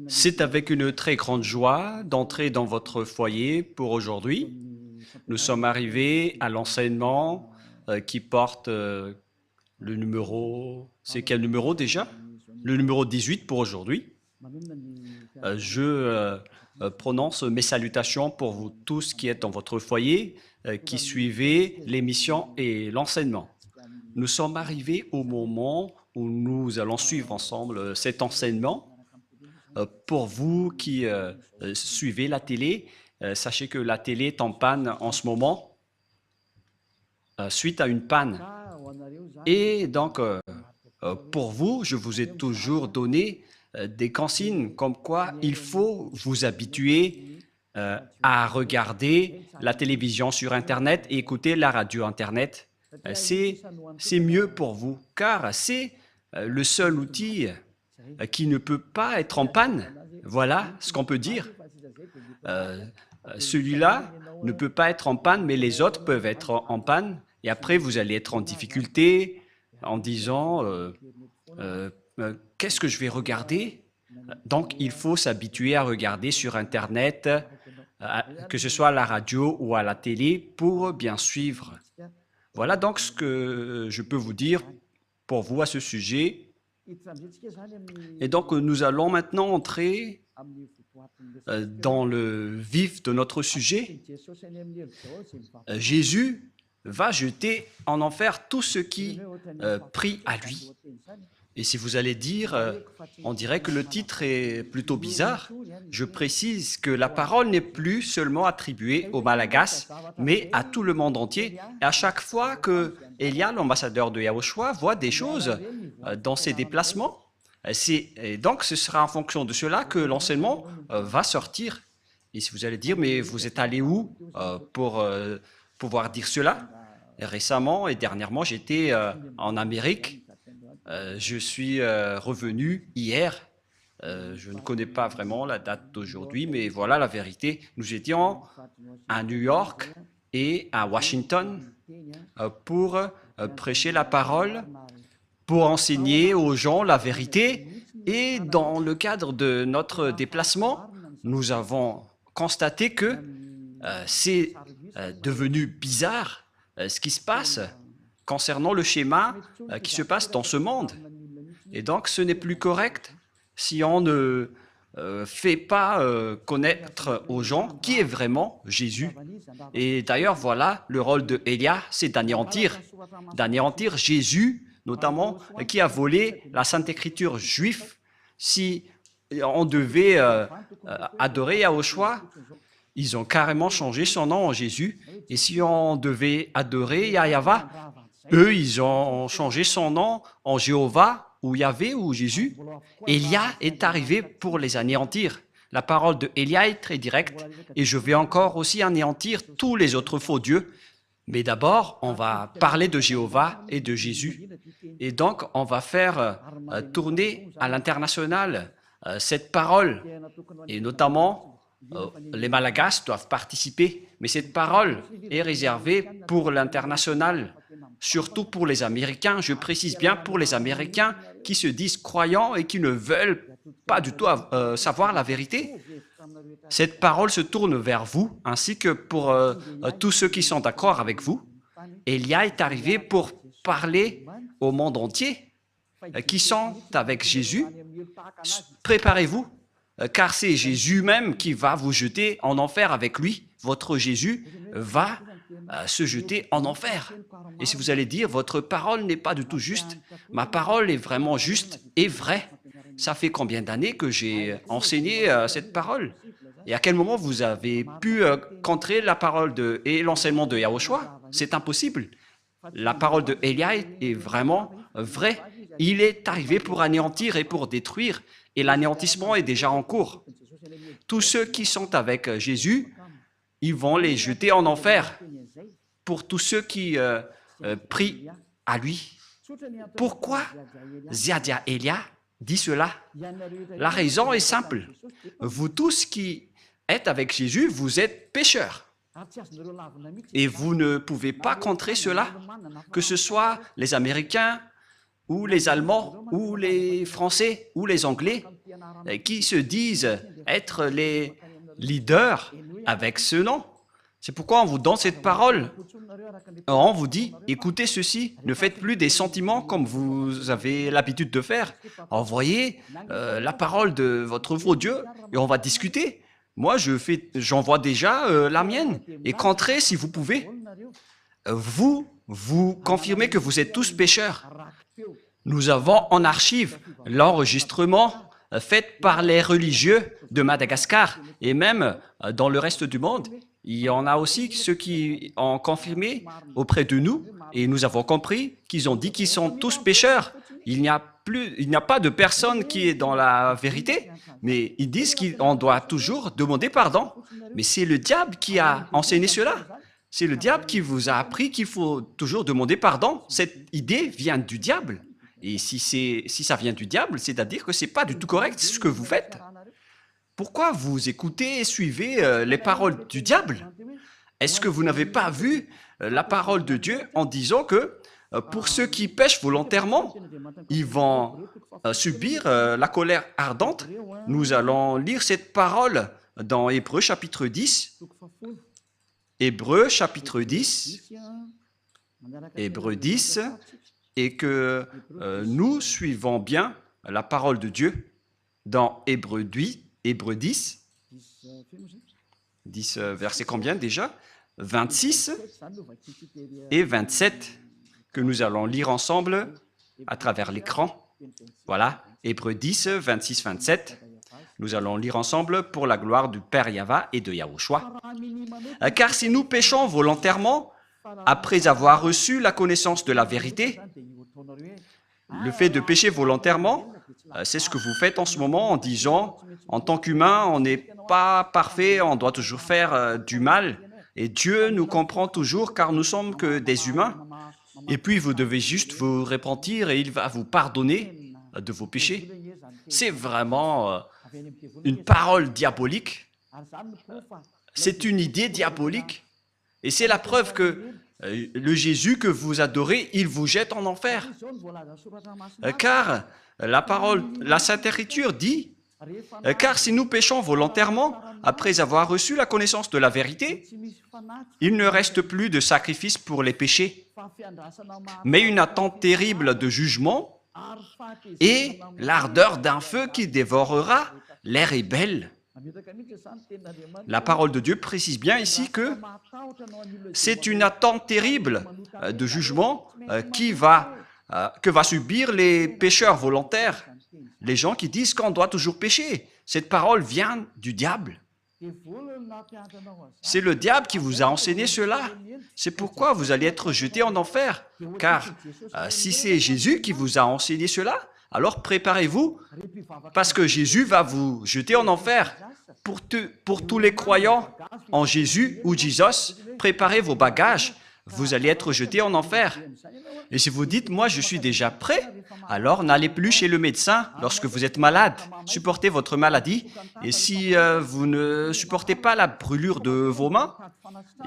C'est avec une très grande joie d'entrer dans votre foyer pour aujourd'hui. Nous sommes arrivés à l'enseignement qui porte le numéro... C'est quel numéro déjà? Le numéro 18 pour aujourd'hui. Je prononce mes salutations pour vous tous qui êtes dans votre foyer, qui suivez l'émission et l'enseignement. Nous sommes arrivés au moment où nous allons suivre ensemble cet enseignement. Pour vous qui suivez la télé, sachez que la télé est en panne en ce moment, suite à une panne. Et donc, pour vous, je vous ai toujours donné des consignes comme quoi il faut vous habituer à regarder la télévision sur Internet et écouter la radio Internet. C'est mieux pour vous, car c'est le seul outil qui ne peut pas être en panne. Voilà ce qu'on peut dire. Celui-là ne peut pas être en panne, mais les autres peuvent être en panne. Et après, vous allez être en difficulté en disant qu'est-ce que je vais regarder? Donc, il faut s'habituer à regarder sur Internet, que ce soit à la radio ou à la télé, pour bien suivre. Voilà donc ce que je peux vous dire pour vous à ce sujet. Et donc, nous allons maintenant entrer dans le vif de notre sujet. Jésus va jeter en enfer tous ceux qui prient à lui. Et si vous allez dire, on dirait que le titre est plutôt bizarre, je précise que la parole n'est plus seulement attribuée aux Malagasy, mais à tout le monde entier. Et à chaque fois que Elia, l'ambassadeur de Yahushua, voit des choses dans ses déplacements, et donc ce sera en fonction de cela que l'enseignement va sortir. Et si vous allez dire, mais vous êtes allé où pour pouvoir dire cela? Récemment et dernièrement, j'étais en Amérique. Je suis revenu hier. Je ne connais pas vraiment la date d'aujourd'hui, mais voilà la vérité. Nous étions à New York et à Washington pour prêcher la parole, pour enseigner aux gens la vérité. Et dans le cadre de notre déplacement, nous avons constaté que c'est devenu bizarre ce qui se passe concernant le schéma qui se passe dans ce monde. Et donc, ce n'est plus correct si on ne fait pas connaître aux gens qui est vraiment Jésus. Et d'ailleurs, voilà, le rôle de Elia, c'est d'anéantir Jésus, notamment, qui a volé la Sainte Écriture juive. Si on devait adorer Yahushua, ils ont carrément changé son nom en Jésus. Et si on devait adorer Yahva, eux, ils ont changé son nom en Jéhovah, ou Yahvé, ou Jésus. Élia est arrivé pour les anéantir. La parole de Élia est très directe, et je vais encore aussi anéantir tous les autres faux dieux. Mais d'abord, on va parler de Jéhovah et de Jésus. Et donc, on va faire tourner à l'international cette parole, et notamment, les Malagasy doivent participer, mais cette parole est réservée pour l'international, surtout pour les Américains. Je précise bien pour les Américains qui se disent croyants et qui ne veulent pas du tout savoir la vérité. Cette parole se tourne vers vous, ainsi que pour tous ceux qui sont d'accord avec vous. Élia est arrivé pour parler au monde entier, qui sont avec Jésus. Préparez-vous, car c'est Jésus même qui va vous jeter en enfer avec lui. Votre Jésus va se jeter en enfer. Et si vous allez dire, votre parole n'est pas du tout juste, ma parole est vraiment juste et vraie. Ça fait combien d'années que j'ai enseigné cette parole? Et à quel moment vous avez pu contrer la parole et l'enseignement de Yahushua? C'est impossible. La parole de Élia est vraiment vraie. Il est arrivé pour anéantir et pour détruire, et l'anéantissement est déjà en cours. Tous ceux qui sont avec Jésus, ils vont les jeter en enfer. Pour tous ceux qui prient à lui. Pourquoi Ziadia Elia dit cela? La raison est simple. Vous tous qui êtes avec Jésus, vous êtes pécheurs. Et vous ne pouvez pas contrer cela, que ce soit les Américains, ou les Allemands, ou les Français, ou les Anglais. qui se disent être les leaders avec ce nom. C'est pourquoi on vous donne cette parole. On vous dit, écoutez ceci, ne faites plus des sentiments comme vous avez l'habitude de faire. Envoyez la parole de votre vrai Dieu et on va discuter. Moi, j'envoie déjà la mienne. Et qu'entrez si vous pouvez. Vous confirmez que vous êtes tous pécheurs. Nous avons en archive l'enregistrement fait par les religieux de Madagascar et même dans le reste du monde. Il y en a aussi ceux qui ont confirmé auprès de nous et nous avons compris qu'ils ont dit qu'ils sont tous pécheurs. Il n'y a pas de personne qui est dans la vérité, mais ils disent qu'on doit toujours demander pardon. Mais c'est le diable qui a enseigné cela. C'est le diable qui vous a appris qu'il faut toujours demander pardon. Cette idée vient du diable. Et si ça vient du diable, c'est-à-dire que ce n'est pas du tout correct ce que vous faites. Pourquoi vous écoutez et suivez les paroles du diable? Est-ce que vous n'avez pas vu la parole de Dieu en disant que pour ceux qui pêchent volontairement, ils vont subir la colère ardente? Nous allons lire cette parole dans Hébreux chapitre 10. Hébreux chapitre 10. Hébreux 10. Et que nous suivons bien la parole de Dieu dans Hébreux 10. Hébreux 10, 10 verset combien déjà? 26 et 27 que nous allons lire ensemble à travers l'écran. Voilà, Hébreux 10, 26, 27. Nous allons lire ensemble pour la gloire du Père Yahva et de Yahushua. Car si nous péchons volontairement, après avoir reçu la connaissance de la vérité, le fait de pécher volontairement, c'est ce que vous faites en ce moment en disant, en tant qu'humain, on n'est pas parfait, on doit toujours faire du mal. Et Dieu nous comprend toujours car nous sommes que des humains. Et puis vous devez juste vous repentir et il va vous pardonner de vos péchés. C'est vraiment une parole diabolique. C'est une idée diabolique. Et c'est la preuve que le Jésus que vous adorez, il vous jette en enfer. Car la Sainte Écriture dit, car si nous péchons volontairement, après avoir reçu la connaissance de la vérité, il ne reste plus de sacrifice pour les péchés, mais une attente terrible de jugement et l'ardeur d'un feu qui dévorera les rebelles. La parole de Dieu précise bien ici que c'est une attente terrible de jugement que va subir les pécheurs volontaires, les gens qui disent qu'on doit toujours pécher. Cette parole vient du diable. C'est le diable qui vous a enseigné cela. C'est pourquoi vous allez être jetés en enfer. Car si c'est Jésus qui vous a enseigné cela, alors préparez-vous, parce que Jésus va vous jeter en enfer. Pour tous les croyants en Jésus ou Jesus, préparez vos bagages. Vous allez être jetés en enfer. Et si vous dites, moi je suis déjà prêt, alors n'allez plus chez le médecin lorsque vous êtes malade. Supportez votre maladie. Et si vous ne supportez pas la brûlure de vos mains,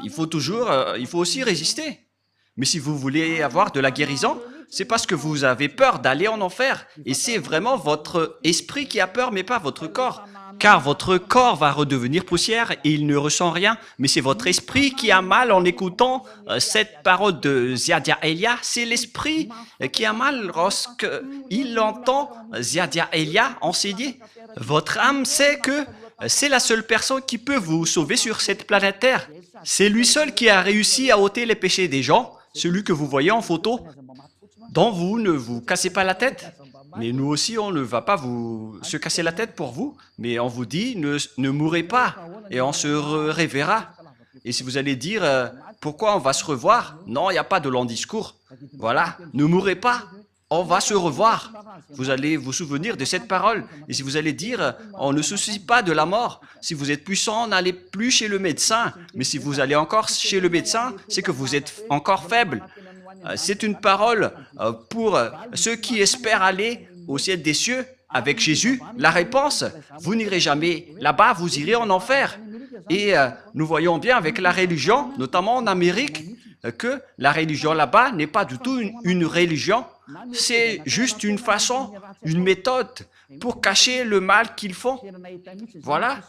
il faut aussi résister. Mais si vous voulez avoir de la guérison, c'est parce que vous avez peur d'aller en enfer. Et c'est vraiment votre esprit qui a peur, mais pas votre corps. Car votre corps va redevenir poussière et il ne ressent rien, mais c'est votre esprit qui a mal en écoutant cette parole de Ziadia Elia. C'est l'esprit qui a mal lorsqu'il entend Ziadia Elia enseigner. Votre âme sait que c'est la seule personne qui peut vous sauver sur cette planète Terre. C'est lui seul qui a réussi à ôter les péchés des gens, celui que vous voyez en photo, dont vous ne vous cassez pas la tête. Mais nous aussi, on ne va pas se casser la tête pour vous, mais on vous dit, ne mourrez pas, et on se reverra. Et si vous allez dire, pourquoi on va se revoir? Non, il n'y a pas de long discours. Voilà, ne mourrez pas, on va se revoir. Vous allez vous souvenir de cette parole. Et si vous allez dire, on ne se soucie pas de la mort. Si vous êtes puissant, n'allez plus chez le médecin. Mais si vous allez encore chez le médecin, c'est que vous êtes encore faible. C'est une parole pour ceux qui espèrent aller au ciel des cieux avec Jésus. La réponse, vous n'irez jamais là-bas, vous irez en enfer. Et nous voyons bien avec la religion, notamment en Amérique, que la religion là-bas n'est pas du tout une religion. c'est juste une façon, une méthode pour cacher le mal qu'ils font. Voilà,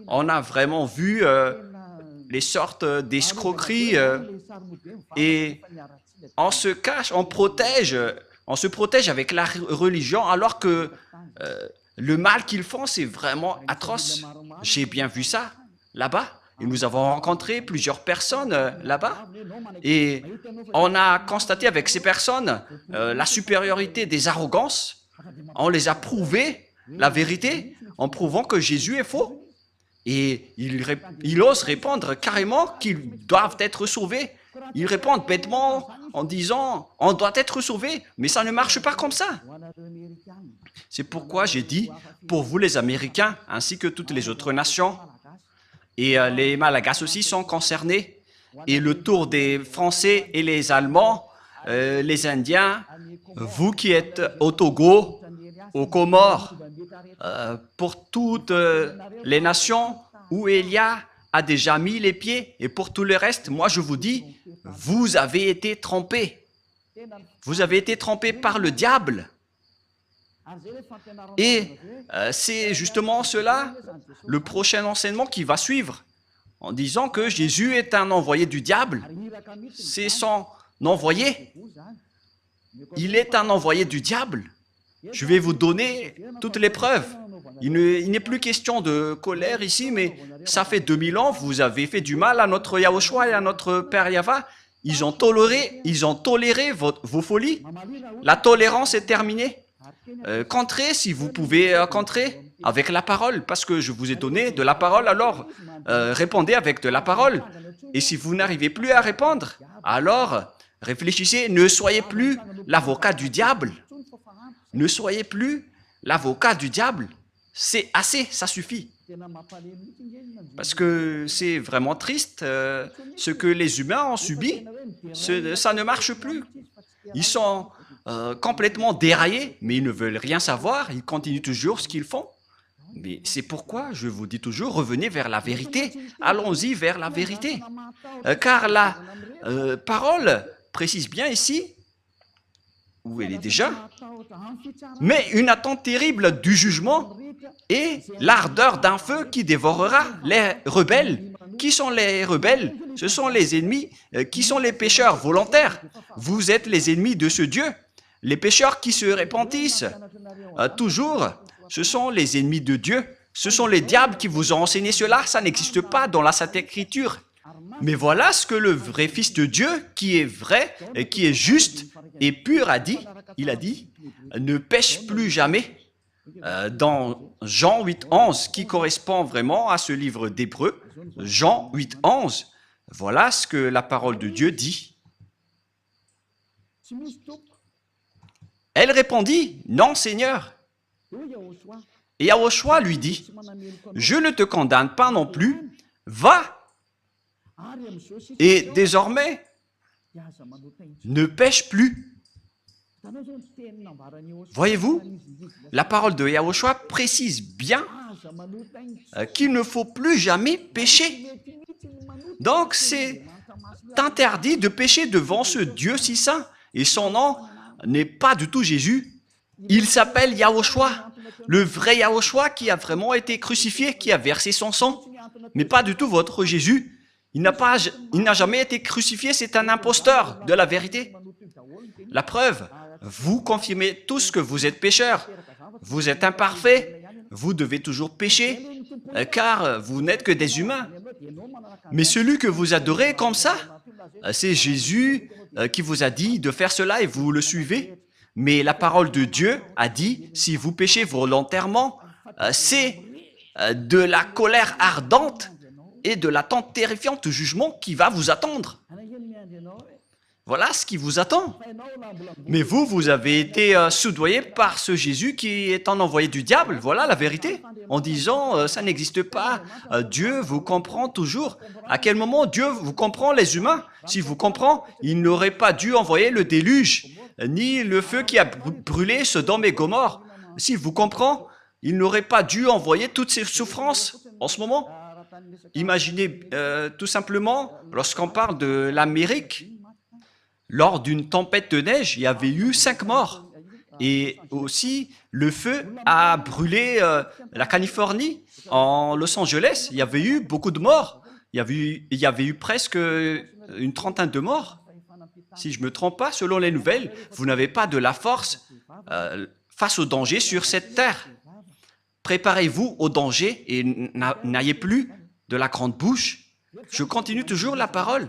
on a vraiment vu les sortes d'escroqueries et on se cache, on se protège avec la religion alors que le mal qu'ils font, c'est vraiment atroce. J'ai bien vu ça là-bas. Et nous avons rencontré plusieurs personnes là-bas et on a constaté avec ces personnes la supériorité des arrogances. On les a prouvé la vérité en prouvant que Jésus est faux. Et ils osent répondre carrément qu'ils doivent être sauvés. Ils répondent bêtement en disant « on doit être sauvé », mais ça ne marche pas comme ça. C'est pourquoi j'ai dit, pour vous les Américains, ainsi que toutes les autres nations, et les Malagasy aussi sont concernés, et le tour des Français et les Allemands, les Indiens, vous qui êtes au Togo, aux Comores, pour toutes les nations où Élia a déjà mis les pieds, et pour tout le reste, moi je vous dis, vous avez été trompés. Vous avez été trompés par le diable. Et c'est justement cela, le prochain enseignement qui va suivre, en disant que Jésus est un envoyé du diable. C'est son envoyé. Il est un envoyé du diable. Je vais vous donner toutes les preuves. Il n'est plus question de colère ici, mais ça fait 2000 ans, vous avez fait du mal à notre Yahushua et à notre Père Yahva. Ils ont toléré vos folies. La tolérance est terminée. Contrez si vous pouvez contrer avec la parole, parce que je vous ai donné de la parole, alors répondez avec de la parole. Et si vous n'arrivez plus à répondre, alors réfléchissez, ne soyez plus l'avocat du diable. Ne soyez plus l'avocat du diable. C'est assez, ça suffit. Parce que c'est vraiment triste ce que les humains ont subi. Ça ne marche plus. Ils sont complètement déraillés, mais ils ne veulent rien savoir. Ils continuent toujours ce qu'ils font. Mais c'est pourquoi je vous dis toujours, revenez vers la vérité. Allons-y vers la vérité. Car la parole précise bien ici, où elle est déjà, mais une attente terrible du jugement et l'ardeur d'un feu qui dévorera les rebelles. Qui sont les rebelles? Ce sont les ennemis. Qui sont les pécheurs volontaires? Vous êtes les ennemis de ce Dieu. Les pécheurs qui se repentissent toujours, ce sont les ennemis de Dieu. Ce sont les diables qui vous ont enseigné cela. Ça n'existe pas dans la Sainte Écriture. Mais voilà ce que le vrai Fils de Dieu, qui est vrai, et qui est juste et pur, a dit. Il a dit, ne pêche plus jamais. Dans Jean 8,11, qui correspond vraiment à ce livre d'Hébreux, Jean 8,11, voilà ce que la parole de Dieu dit. Elle répondit, non Seigneur. Et Yahushua lui dit, je ne te condamne pas non plus, va. Et désormais, ne pêche plus. Voyez-vous, la parole de Yahushua précise bien qu'il ne faut plus jamais pécher. Donc, c'est interdit de pécher devant ce Dieu si saint. Et son nom n'est pas du tout Jésus. Il s'appelle Yahushua, le vrai Yahushua qui a vraiment été crucifié, qui a versé son sang, mais pas du tout votre Jésus. Il n'a jamais été crucifié, c'est un imposteur de la vérité. La preuve, vous confirmez tous que vous êtes pécheurs. Vous êtes imparfaits, vous devez toujours pécher, car vous n'êtes que des humains. Mais celui que vous adorez comme ça, c'est Jésus qui vous a dit de faire cela et vous le suivez. Mais la parole de Dieu a dit, si vous péchez volontairement, c'est de la colère ardente et de l'attente terrifiante du jugement qui va vous attendre. Voilà ce qui vous attend. Mais vous avez été soudoyé par ce Jésus qui est un envoyé du diable. Voilà la vérité. En disant, ça n'existe pas. Dieu vous comprend toujours. À quel moment Dieu vous comprend, les humains? S'il vous comprend, il n'aurait pas dû envoyer le déluge, ni le feu qui a brûlé Sodome et Gomorrhe. S'il vous comprend, il n'aurait pas dû envoyer toutes ces souffrances en ce moment. Imaginez tout simplement, lorsqu'on parle de l'Amérique, lors d'une tempête de neige, il y avait eu 5 morts. Et aussi, le feu a brûlé la Californie. En Los Angeles, il y avait eu beaucoup de morts. Il y avait eu presque une trentaine de morts. Si je ne me trompe pas, selon les nouvelles, vous n'avez pas de la force face au danger sur cette terre. Préparez-vous au danger et n'ayez plus de la grande bouche. Je continue toujours la parole.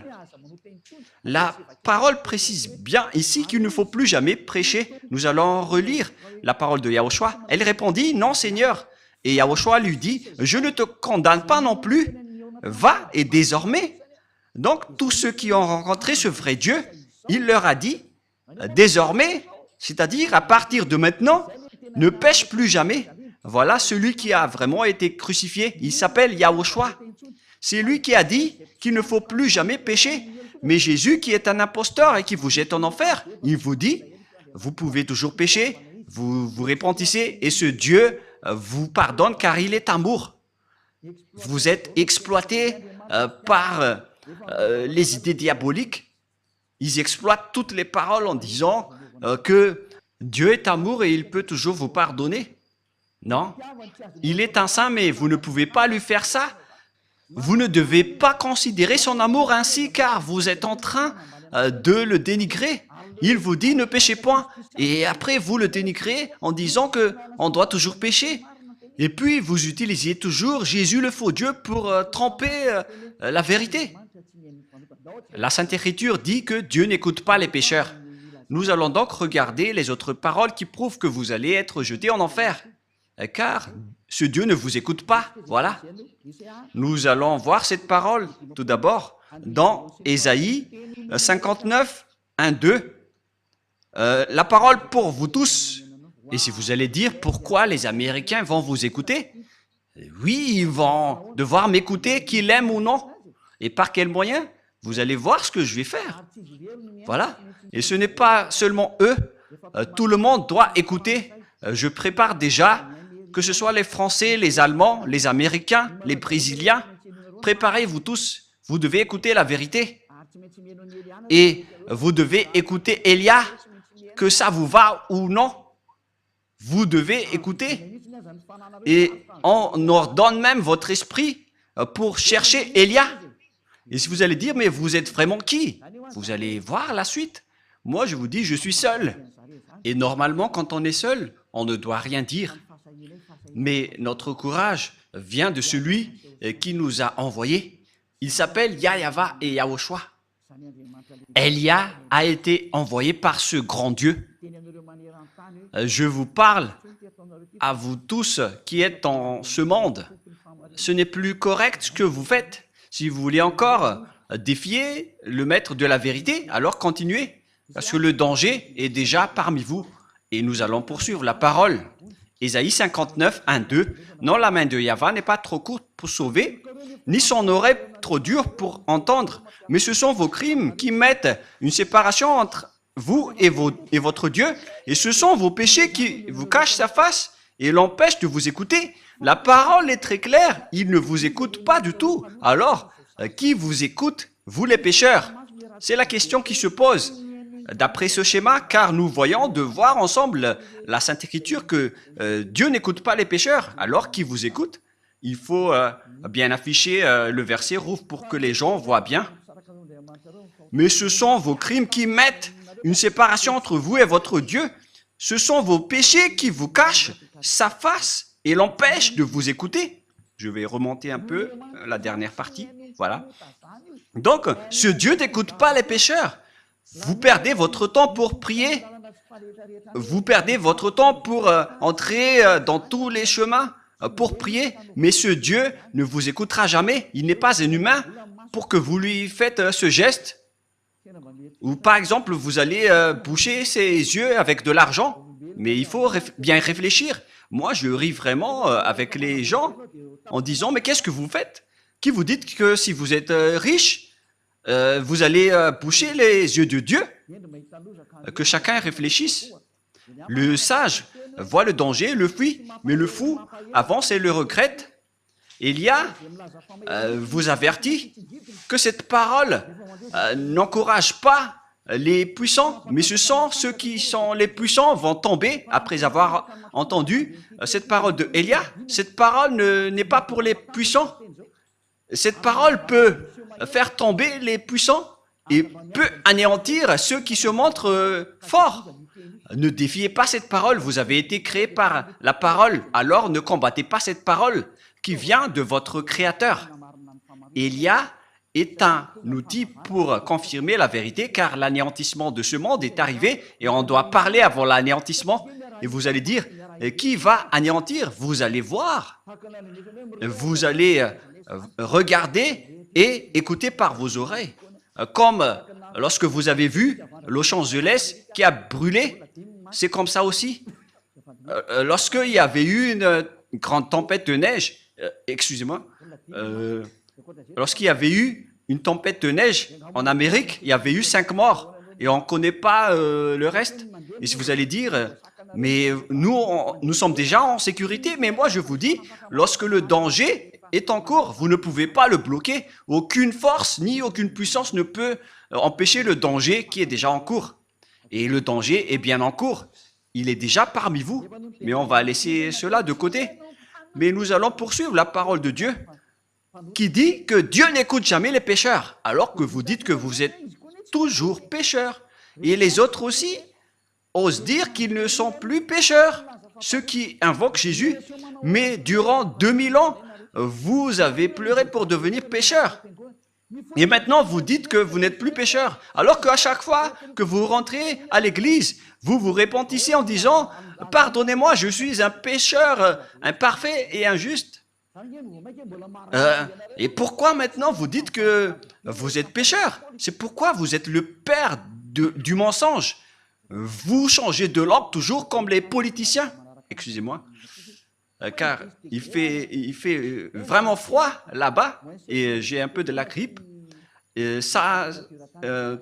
La parole précise bien ici qu'il ne faut plus jamais prêcher. Nous allons relire la parole de Yahushua. Elle répondit, « Non, Seigneur. » Et Yahushua lui dit, « Je ne te condamne pas non plus. Va et désormais. » Donc, tous ceux qui ont rencontré ce vrai Dieu, il leur a dit, « Désormais, c'est-à-dire à partir de maintenant, ne pêche plus jamais. » Voilà celui qui a vraiment été crucifié. Il s'appelle Yahushua. C'est lui qui a dit qu'il ne faut plus jamais pécher. Mais Jésus, qui est un imposteur et qui vous jette en enfer, il vous dit, vous pouvez toujours pécher, vous vous repentissez et ce Dieu vous pardonne car il est amour. Vous êtes exploité par les idées diaboliques. Ils exploitent toutes les paroles en disant que Dieu est amour et il peut toujours vous pardonner. Non, il est un saint, mais vous ne pouvez pas lui faire ça. Vous ne devez pas considérer son amour ainsi, car vous êtes en train de le dénigrer. Il vous dit ne péchez point, et après vous le dénigrez en disant qu'on doit toujours pécher. Et puis vous utilisiez toujours Jésus le faux Dieu pour tromper la vérité. La Sainte Écriture dit que Dieu n'écoute pas les pécheurs. Nous allons donc regarder les autres paroles qui prouvent que vous allez être jetés en enfer. Car ce Dieu ne vous écoute pas. Voilà. Nous allons voir cette parole tout d'abord dans Ésaïe 59, 1, 2. La parole pour vous tous. Et si vous allez dire pourquoi les Américains vont vous écouter, oui, ils vont devoir m'écouter, qu'ils aiment ou non. Et par quel moyen? Vous allez voir ce que je vais faire. Voilà. Et ce n'est pas seulement eux. Tout le monde doit écouter. Je prépare déjà, que ce soit les Français, les Allemands, les Américains, les Brésiliens, préparez-vous tous. Vous devez écouter la vérité. Et vous devez écouter Élia, que ça vous va ou non. Vous devez écouter. Et on ordonne même votre esprit pour chercher Élia. Et si vous allez dire, mais vous êtes vraiment qui? Vous allez voir la suite. Moi, je vous dis, je suis seul. Et normalement, quand on est seul, on ne doit rien dire. Mais notre courage vient de celui qui nous a envoyés. Il s'appelle Yahava et Yahushua. Élia a été envoyé par ce grand Dieu. Je vous parle à vous tous qui êtes dans ce monde. Ce n'est plus correct ce que vous faites. Si vous voulez encore défier le maître de la vérité, alors continuez, parce que le danger est déjà parmi vous. Et nous allons poursuivre la parole. Ésaïe 59, 1, 2. Non, la main de Yahva n'est pas trop courte pour sauver, ni son oreille trop dure pour entendre, mais ce sont vos crimes qui mettent une séparation entre vous et votre Dieu, et ce sont vos péchés qui vous cachent sa face et l'empêchent de vous écouter. La parole est très claire, il ne vous écoute pas du tout. Alors, qui vous écoute, vous les pécheurs? C'est la question qui se pose. D'après ce schéma, car nous voyons de voir ensemble la Sainte Écriture que Dieu n'écoute pas les pécheurs. Alors, qui vous écoute? Il faut bien afficher le verset rouge pour que les gens voient bien. Mais ce sont vos crimes qui mettent une séparation entre vous et votre Dieu. Ce sont vos péchés qui vous cachent sa face et l'empêchent de vous écouter. Je vais remonter un peu la dernière partie. Voilà. Donc, ce Dieu n'écoute pas les pécheurs. Vous perdez votre temps pour prier. Vous perdez votre temps pour entrer dans tous les chemins pour prier. Mais ce Dieu ne vous écoutera jamais. Il n'est pas un humain pour que vous lui faites ce geste. Ou par exemple, vous allez boucher ses yeux avec de l'argent. Mais il faut bien réfléchir. Moi, je ris vraiment avec les gens en disant, mais qu'est-ce que vous faites? Qui vous dites que si vous êtes riche, vous allez boucher les yeux de Dieu? Que chacun réfléchisse. Le sage voit le danger, le fuit, mais le fou avance et le regrette. Élia vous avertit que cette parole n'encourage pas les puissants, mais ce sont ceux qui sont les puissants vont tomber après avoir entendu cette parole de Élia. Cette parole n'est pas pour les puissants. Cette parole peut faire tomber les puissants et peut anéantir ceux qui se montrent forts. Ne défiez pas cette parole, vous avez été créé par la parole, alors ne combattez pas cette parole qui vient de votre Créateur. Élia est un outil pour confirmer la vérité, car l'anéantissement de ce monde est arrivé et on doit parler avant l'anéantissement. Et vous allez dire, qui va anéantir? Vous allez voir, vous allez regarder et écouter par vos oreilles. Comme lorsque vous avez vu Los Angeles qui a brûlé, c'est comme ça aussi. Lorsqu'il y avait eu une grande tempête de neige, excusez-moi, lorsqu'il y avait eu une tempête de neige en Amérique, il y avait eu 5 morts et on ne connaît pas le reste. Et si vous allez dire, mais nous sommes déjà en sécurité, mais moi je vous dis, lorsque le danger est en cours, vous ne pouvez pas le bloquer. Aucune force ni aucune puissance ne peut empêcher le danger qui est déjà en cours. Et le danger est bien en cours. Il est déjà parmi vous. Mais on va laisser cela de côté. Mais nous allons poursuivre la parole de Dieu qui dit que Dieu n'écoute jamais les pécheurs, alors que vous dites que vous êtes toujours pécheurs. Et les autres aussi osent dire qu'ils ne sont plus pécheurs, ceux qui invoquent Jésus. Mais durant 2000 ans, vous avez pleuré pour devenir pécheur. Et maintenant, vous dites que vous n'êtes plus pécheur. Alors qu'à chaque fois que vous rentrez à l'église, vous vous repentissez en disant « Pardonnez-moi, je suis un pécheur imparfait et injuste. » Et pourquoi maintenant vous dites que vous êtes pécheur? C'est pourquoi vous êtes le père du mensonge. Vous changez de langue toujours comme les politiciens. Excusez-moi. Car il fait vraiment froid là-bas et j'ai un peu de la grippe. Et ça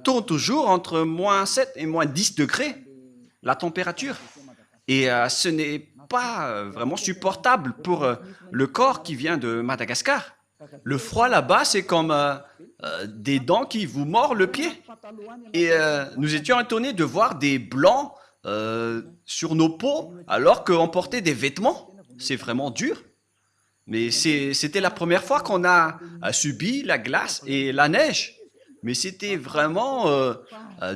tourne toujours entre moins 7 et moins 10 degrés, la température. Et ce n'est pas vraiment supportable pour le corps qui vient de Madagascar. Le froid là-bas, c'est comme des dents qui vous mordent le pied. Et nous étions étonnés de voir des blancs sur nos peaux alors qu'on portait des vêtements. C'est vraiment dur. Mais c'était la première fois qu'on a subi la glace et la neige. Mais c'était vraiment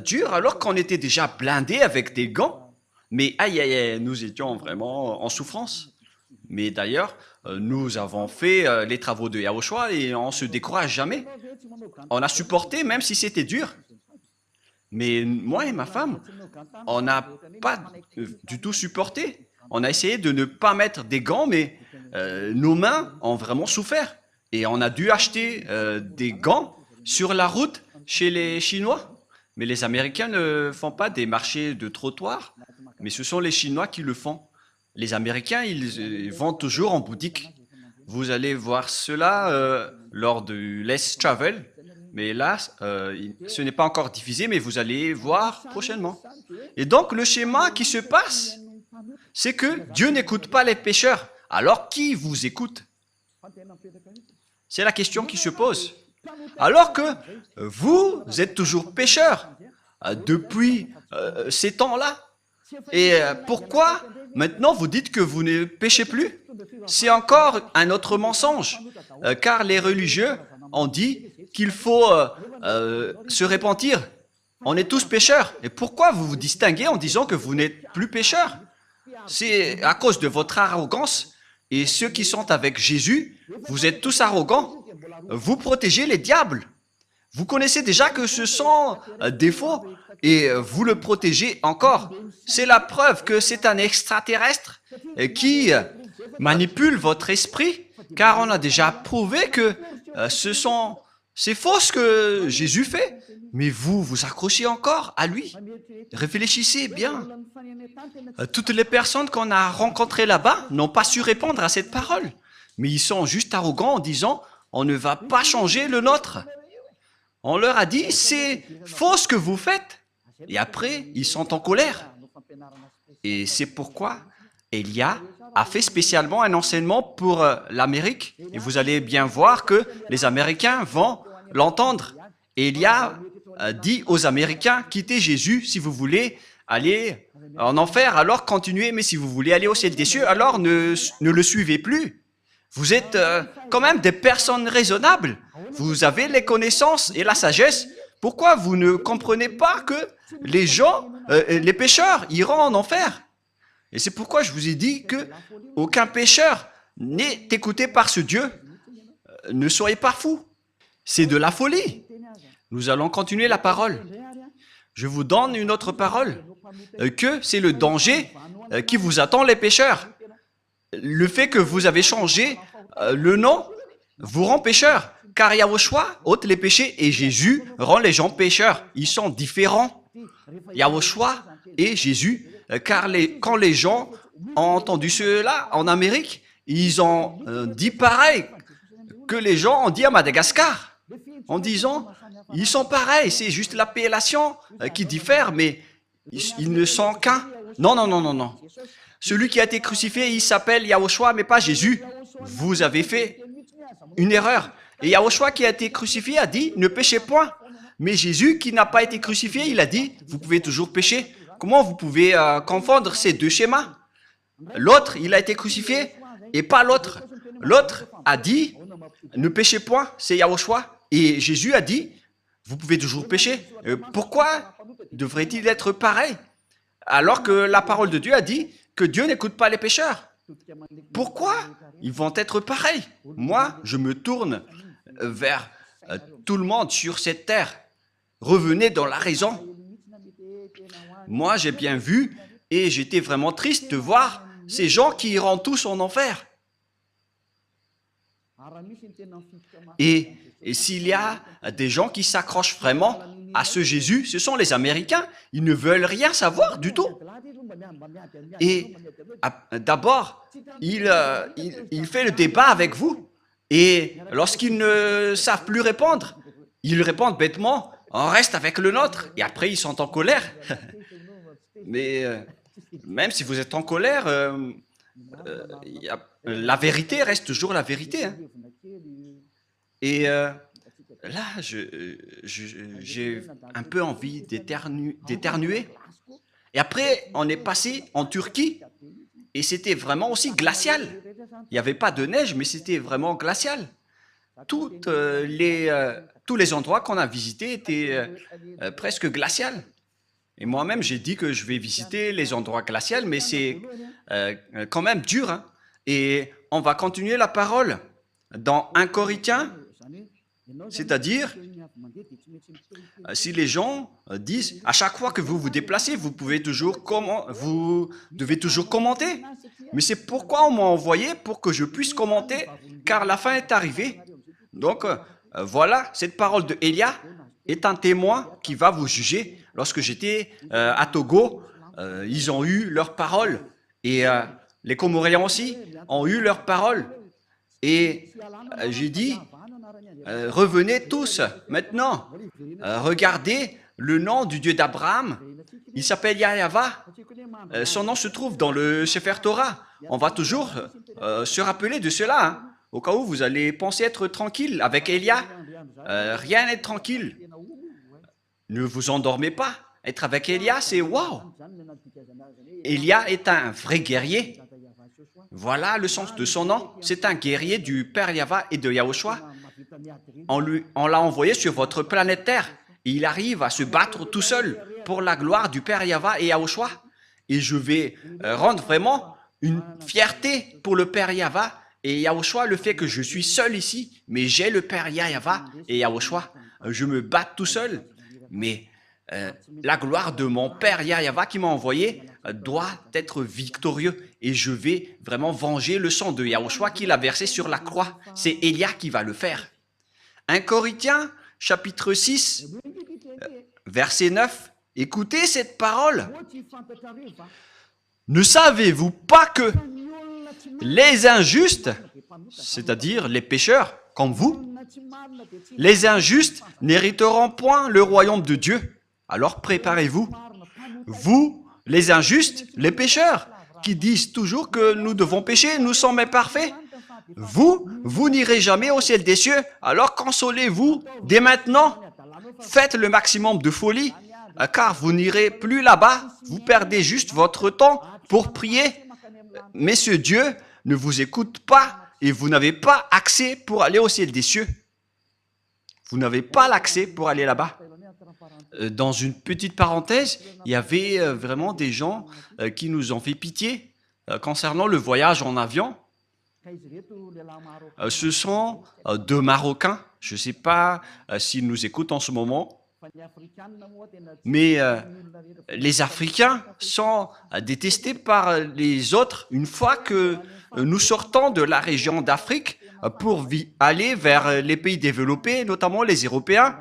dur alors qu'on était déjà blindés avec des gants. Mais aïe, aïe, aïe, nous étions vraiment en souffrance. Mais d'ailleurs, nous avons fait les travaux de Yahushua et on ne se décourage jamais. On a supporté même si c'était dur. Mais moi et ma femme, on n'a pas du tout supporté. On a essayé de ne pas mettre des gants, mais nos mains ont vraiment souffert. Et on a dû acheter des gants sur la route chez les Chinois. Mais les Américains ne font pas des marchés de trottoirs, mais ce sont les Chinois qui le font. Les Américains, ils vont toujours en boutique. Vous allez voir cela lors du Let's Travel. Mais là, ce n'est pas encore diffusé, mais vous allez voir prochainement. Et donc, le schéma qui se passe, c'est que Dieu n'écoute pas les pécheurs. Alors, qui vous écoute? C'est la question qui se pose. Alors que vous êtes toujours pécheurs depuis ces temps-là. Et pourquoi maintenant vous dites que vous ne péchez plus? C'est encore un autre mensonge, car les religieux ont dit qu'il faut se repentir. On est tous pécheurs. Et pourquoi vous vous distinguez en disant que vous n'êtes plus pécheurs? C'est à cause de votre arrogance. Et ceux qui sont avec Jésus, vous êtes tous arrogants. Vous protégez les diables. Vous connaissez déjà que ce sont des faux et vous le protégez encore. C'est la preuve que c'est un extraterrestre qui manipule votre esprit, car on a déjà prouvé que c'est faux ce que Jésus fait. Mais vous vous accrochez encore à lui. Réfléchissez bien. Toutes les personnes qu'on a rencontrées là-bas n'ont pas su répondre à cette parole. Mais ils sont juste arrogants en disant « on ne va pas changer le nôtre ». On leur a dit « c'est faux ce que vous faites ». Et après, ils sont en colère. Et c'est pourquoi Élia a fait spécialement un enseignement pour l'Amérique. Et vous allez bien voir que les Américains vont l'entendre. Élia dit aux Américains, quittez Jésus si vous voulez aller en enfer, alors continuez, mais si vous voulez aller au ciel des cieux, alors ne le suivez plus. Vous êtes quand même des personnes raisonnables. Vous avez les connaissances et la sagesse. Pourquoi vous ne comprenez pas que les gens, les pécheurs, iront en enfer? Et c'est pourquoi je vous ai dit que aucun pécheur n'est écouté par ce Dieu. Ne soyez pas fous. C'est de la folie. Nous allons continuer la parole. Je vous donne une autre parole, que c'est le danger qui vous attend les pécheurs. Le fait que vous avez changé le nom vous rend pécheur, car Yahushua ôte les péchés et Jésus rend les gens pécheurs. Ils sont différents, Yahushua et Jésus, car quand les gens ont entendu cela en Amérique, ils ont dit pareil que les gens ont dit à Madagascar, en disant, ils sont pareils, c'est juste l'appellation qui diffère, mais ils ne sont qu'un. Non, non, non, non, non. Celui qui a été crucifié, il s'appelle Yahushua, mais pas Jésus. Vous avez fait une erreur. Et Yahushua qui a été crucifié a dit, ne péchez point. Mais Jésus qui n'a pas été crucifié, il a dit, vous pouvez toujours pécher. Comment vous pouvez confondre ces deux schémas? L'autre, il a été crucifié et pas l'autre. L'autre a dit, ne péchez point, c'est Yahushua. Et Jésus a dit, vous pouvez toujours pécher. Pourquoi devrait-il être pareil? Alors que la parole de Dieu a dit que Dieu n'écoute pas les pécheurs. Pourquoi ils vont être pareils? Moi, je me tourne vers tout le monde sur cette terre. Revenez dans la raison. Moi, j'ai bien vu et j'étais vraiment triste de voir ces gens qui iront tous en enfer. Et s'il y a des gens qui s'accrochent vraiment à ce Jésus, ce sont les Américains. Ils ne veulent rien savoir du tout. Et d'abord, il fait le débat avec vous. Et lorsqu'ils ne savent plus répondre, ils répondent bêtement, on reste avec le nôtre. Et après, ils sont en colère. Mais même si vous êtes en colère, la vérité reste toujours la vérité. Hein. Et là, j'ai un peu envie d'éternuer. Et après, on est passé en Turquie et c'était vraiment aussi glacial. Il n'y avait pas de neige, mais c'était vraiment glacial. Tous les endroits qu'on a visités étaient presque glaciales. Et moi-même, j'ai dit que je vais visiter les endroits glaciaux, mais c'est quand même dur. Hein. Et on va continuer la parole dans 1 Corinthiens, c'est-à-dire, si les gens disent, à chaque fois que vous vous déplacez, vous devez toujours commenter. Mais c'est pourquoi on m'a envoyé pour que je puisse commenter, car la fin est arrivée. Donc, voilà, cette parole de Elia est un témoin qui va vous juger. Lorsque j'étais à Togo, ils ont eu leur parole. Et les Comoriens aussi ont eu leur parole. Et j'ai dit, revenez tous maintenant. Regardez le nom du Dieu d'Abraham. Il s'appelle Yahva. Son nom se trouve dans le Sefer Torah. On va toujours se rappeler de cela. Hein. Au cas où vous allez penser être tranquille avec Elia, rien n'est tranquille. Ne vous endormez pas. Être avec Elia, c'est waouh. Elia est un vrai guerrier. Voilà le sens de son nom. C'est un guerrier du Père Yahva et de Yahushua. On l'a envoyé sur votre planète Terre. Et il arrive à se battre tout seul pour la gloire du Père Yahva et Yahushua. Et je vais rendre vraiment une fierté pour le Père Yahva et Yahushua, le fait que je suis seul ici, mais j'ai le Père Yahva et Yahushua. Je me bats tout seul, mais la gloire de mon Père Yahva qui m'a envoyé doit être victorieux. Et je vais vraiment venger le sang de Yahushua qu'il a versé sur la croix. C'est Elia qui va le faire. 1 Corinthiens, chapitre 6, verset 9. Écoutez cette parole. Ne savez-vous pas que les injustes, c'est-à-dire les pécheurs comme vous, les injustes n'hériteront point le royaume de Dieu. Alors préparez-vous. Vous, les injustes, les pécheurs, qui disent toujours que nous devons pécher, nous sommes imparfaits. Vous n'irez jamais au ciel des cieux, alors consolez-vous dès maintenant. faites le maximum de folie, car vous n'irez plus là-bas, vous perdez juste votre temps pour prier. Mais ce Dieu ne vous écoute pas et vous n'avez pas accès pour aller au ciel des cieux. Vous n'avez pas l'accès pour aller là-bas. Dans une petite parenthèse, il y avait vraiment des gens qui nous ont fait pitié concernant le voyage en avion. Ce sont deux Marocains. Je ne sais pas s'ils nous écoutent en ce moment, mais les Africains sont détestés par les autres une fois que nous sortons de la région d'Afrique pour aller vers les pays développés, notamment les Européens.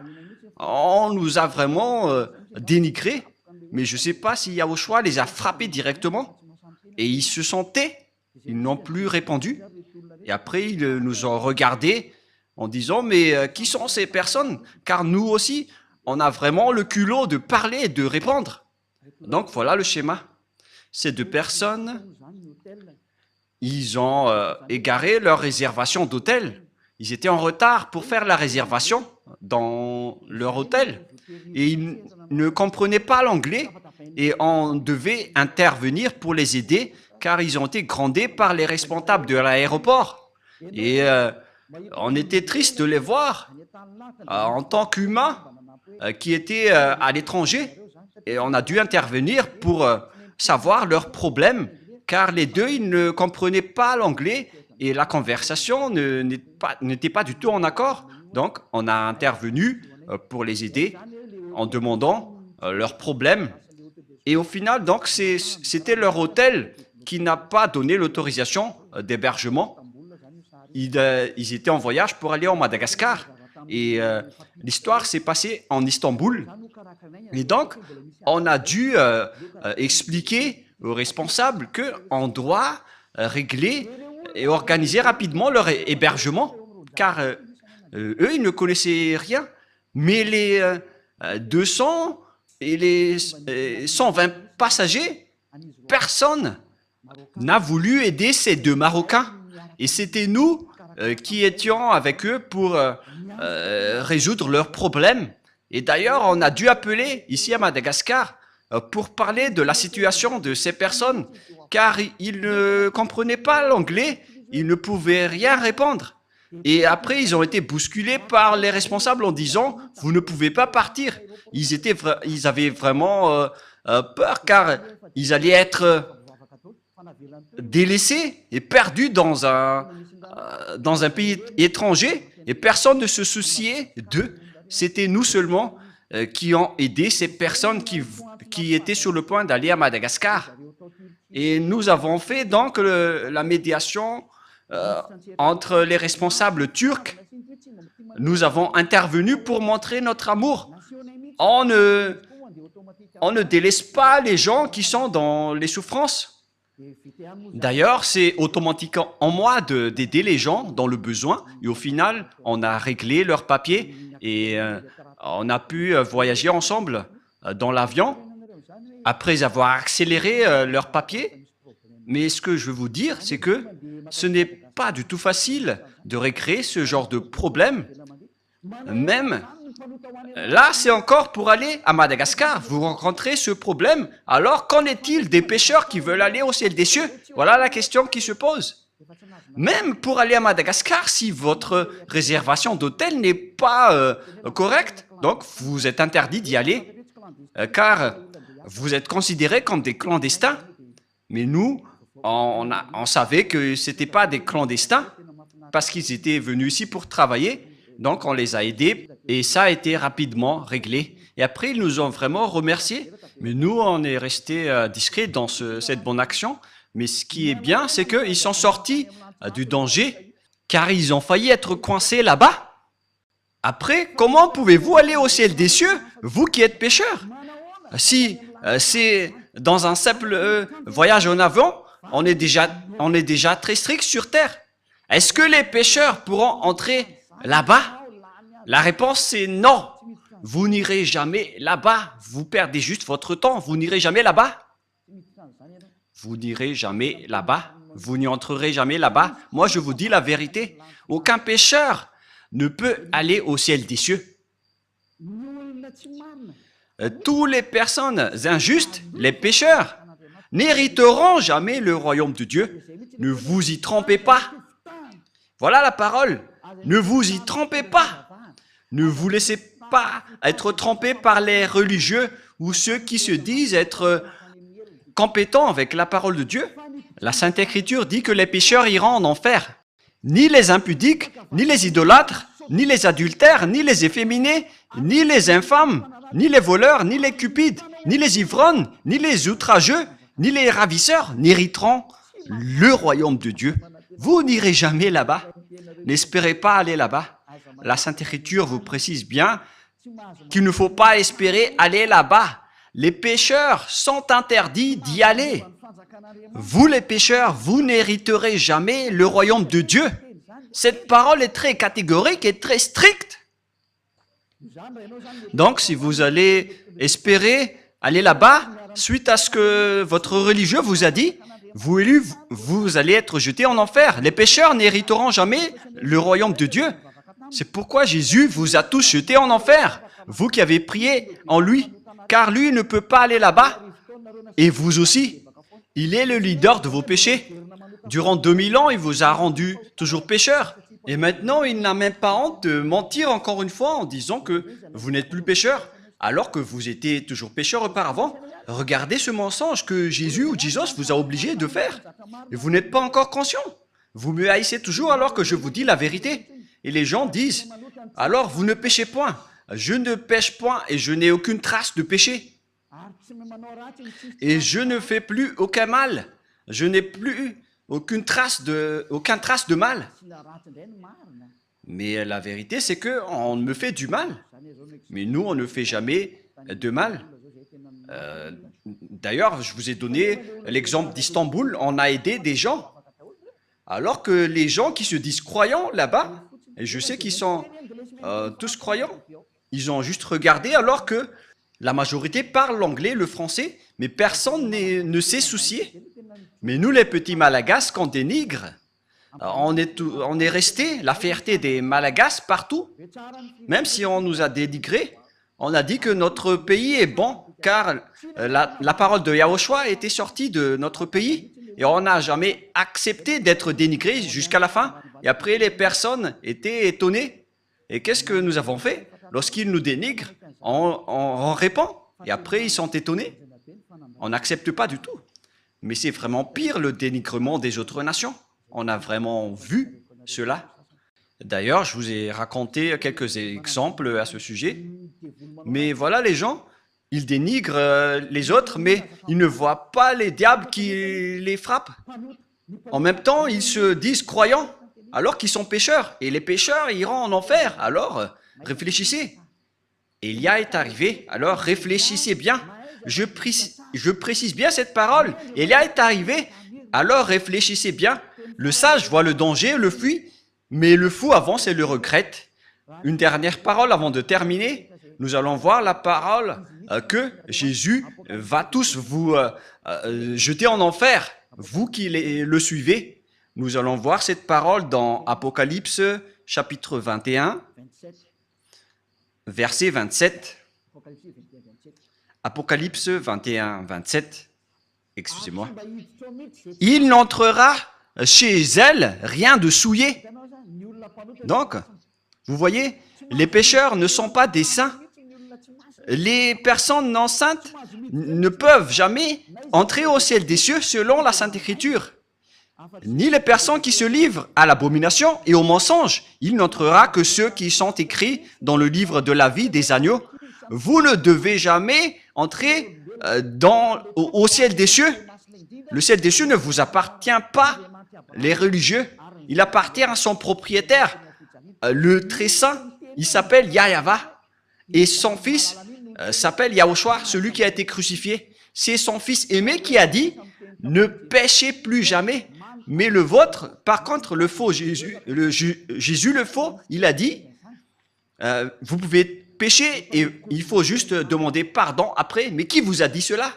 On nous a vraiment dénigrés, mais je ne sais pas si Yahushua les a frappés directement et ils se sont tais, ils n'ont plus répondu. Et après, ils nous ont regardés en disant « Mais qui sont ces personnes ?» Car nous aussi, on a vraiment le culot de parler et de répondre. Donc voilà le schéma. Ces deux personnes, ils ont égaré leur réservation d'hôtel. Ils étaient en retard pour faire la réservation dans leur hôtel. Et ils ne comprenaient pas l'anglais et on devait intervenir pour les aider car ils ont été grondés par les responsables de l'aéroport. Et on était triste de les voir en tant qu'humains qui étaient à l'étranger. Et on a dû intervenir pour savoir leurs problèmes car les deux, ils ne comprenaient pas l'anglais et la conversation n'était pas du tout en accord. Donc, on a intervenu pour les aider en demandant leurs problèmes. Et au final, donc, c'était leur hôtel qui n'a pas donné l'autorisation d'hébergement. Ils étaient en voyage pour aller en Madagascar. Et l'histoire s'est passée en Istanbul. Et donc, on a dû expliquer aux responsables qu'on doit régler et organiser rapidement leur hébergement, car eux, ils ne connaissaient rien. Mais les 200 et les 120 passagers, personne n'a voulu aider ces deux Marocains. Et c'était nous qui étions avec eux pour résoudre leurs problèmes. Et d'ailleurs, on a dû appeler ici à Madagascar pour parler de la situation de ces personnes, car ils ne comprenaient pas l'anglais, ils ne pouvaient rien répondre. Et après, ils ont été bousculés par les responsables en disant « Vous ne pouvez pas partir ». Ils avaient vraiment peur, car ils allaient être délaissés et perdus dans un pays étranger, et personne ne se souciait d'eux. C'était nous seulement qui ont aidé ces personnes qui étaient sur le point d'aller à Madagascar. Et nous avons fait donc la médiation entre les responsables turcs. Nous avons intervenu pour montrer notre amour. On ne délaisse pas les gens qui sont dans les souffrances. D'ailleurs, c'est automatique en moi d'aider les gens dans le besoin. Et au final, on a réglé leurs papiers et on a pu voyager ensemble dans l'avion après avoir accéléré leurs papiers. Mais ce que je veux vous dire, c'est que ce n'est pas du tout facile de régler ce genre de problème. Même là, c'est encore pour aller à Madagascar. Vous rencontrez ce problème. Alors, qu'en est-il des pêcheurs qui veulent aller au ciel des cieux? Voilà la question qui se pose. Même pour aller à Madagascar, si votre réservation d'hôtel n'est pas correcte, donc vous êtes interdit d'y aller, car vous êtes considérés comme des clandestins. Mais nous, on savait que ce n'étaient pas des clandestins, parce qu'ils étaient venus ici pour travailler. Donc, on les a aidés et ça a été rapidement réglé. Et après, ils nous ont vraiment remerciés. Mais nous, on est restés discrets dans cette bonne action. Mais ce qui est bien, c'est qu'ils sont sortis du danger, car ils ont failli être coincés là-bas. Après, comment pouvez-vous aller au ciel des cieux, vous qui êtes pécheurs? Si c'est dans un simple voyage en avion, on est déjà très strict sur terre. Est-ce que les pécheurs pourront entrer là-bas? La réponse c'est non. Vous n'irez jamais là-bas. Vous perdez juste votre temps. Vous n'irez jamais là-bas. Vous n'irez jamais là-bas. Vous n'y entrerez jamais là-bas. Moi, je vous dis la vérité. Aucun pécheur ne peut aller au ciel des cieux. Toutes les personnes injustes, les pécheurs, n'hériteront jamais le royaume de Dieu. Ne vous y trompez pas. Voilà la parole. Ne vous y trompez pas. Ne vous laissez pas être trompés par les religieux ou ceux qui se disent être compétents avec la parole de Dieu. La Sainte Écriture dit que les pécheurs iront en enfer. Ni les impudiques, ni les idolâtres, ni les adultères, ni les efféminés, ni les infâmes, ni les voleurs, ni les cupides, ni les ivrognes, ni les outrageux, ni les ravisseurs n'hériteront le royaume de Dieu. Vous n'irez jamais là-bas. N'espérez pas aller là-bas. La Sainte Écriture vous précise bien qu'il ne faut pas espérer aller là-bas. Les pécheurs sont interdits d'y aller. Vous les pécheurs, vous n'hériterez jamais le royaume de Dieu. Cette parole est très catégorique et très stricte. Donc, si vous allez espérer aller là-bas, suite à ce que votre religieux vous a dit, vous allez être jeté en enfer. Les pécheurs n'hériteront jamais le royaume de Dieu. C'est pourquoi Jésus vous a tous jetés en enfer, vous qui avez prié en lui, car lui ne peut pas aller là-bas, et vous aussi. Il est le leader de vos péchés. Durant 2000 ans, il vous a rendu toujours pécheur. Et maintenant, il n'a même pas honte de mentir encore une fois en disant que vous n'êtes plus pécheur, alors que vous étiez toujours pécheur auparavant. Regardez ce mensonge que Jésus ou Jesus vous a obligé de faire. Et vous n'êtes pas encore conscient. Vous me haïssez toujours alors que je vous dis la vérité. Et les gens disent, alors vous ne péchez point. Je ne pêche point et je n'ai aucune trace de péché. Et je ne fais plus aucun mal. Je n'ai plus aucune trace de mal. Mais la vérité, c'est qu'on me fait du mal. Mais nous, on ne fait jamais de mal. D'ailleurs, je vous ai donné l'exemple d'Istanbul. On a aidé des gens. Alors que les gens qui se disent croyants là-bas, et je sais qu'ils sont tous croyants, ils ont juste regardé alors que la majorité parle l'anglais, le français, mais personne ne s'est soucié. Mais nous, les petits Malagasy, qu'on dénigre, on est resté la fierté des Malagasy partout. Même si on nous a dénigrés, on a dit que notre pays est bon, car la parole de Yahushua était sortie de notre pays. Et on n'a jamais accepté d'être dénigré jusqu'à la fin. Et après, les personnes étaient étonnées. Et qu'est-ce que nous avons fait? Lorsqu'ils nous dénigrent, on répond. Et après, ils sont étonnés. On n'accepte pas du tout. Mais c'est vraiment pire le dénigrement des autres nations. On a vraiment vu cela. D'ailleurs, je vous ai raconté quelques exemples à ce sujet. Mais voilà, les gens, ils dénigrent les autres, mais ils ne voient pas les diables qui les frappent. En même temps, ils se disent croyants, alors qu'ils sont pécheurs. Et les pécheurs iront en enfer. Alors, réfléchissez. Élia est arrivé, alors réfléchissez bien. Je précise bien cette parole. Élia est arrivé, alors réfléchissez bien. Le sage voit le danger, le fuit, mais le fou avance et le regrette. Une dernière parole avant de terminer. Nous allons voir la parole que Jésus va tous vous jeter en enfer, vous qui le suivez. Nous allons voir cette parole dans Apocalypse chapitre 21, verset 27. Apocalypse 21, 27. Excusez-moi. Il n'entrera chez elle rien de souillé. Donc, vous voyez, les pécheurs ne sont pas des saints. Les personnes non saintes ne peuvent jamais entrer au ciel des cieux selon la Sainte Écriture. Ni les personnes qui se livrent à l'abomination et au mensonge. Il n'entrera que ceux qui sont écrits dans le livre de la vie des agneaux. Vous ne devez jamais entrer au ciel des cieux. Le ciel des cieux ne vous appartient pas, les religieux. Il appartient à son propriétaire, le très saint. Il s'appelle Yahava. Et son fils s'appelle Yahushua, celui qui a été crucifié. C'est son fils aimé qui a dit « Ne péchez plus jamais ». Mais le vôtre, par contre, le faux Jésus, Jésus le faux, il a dit « Vous pouvez pécher et il faut juste demander pardon après. » Mais qui vous a dit cela?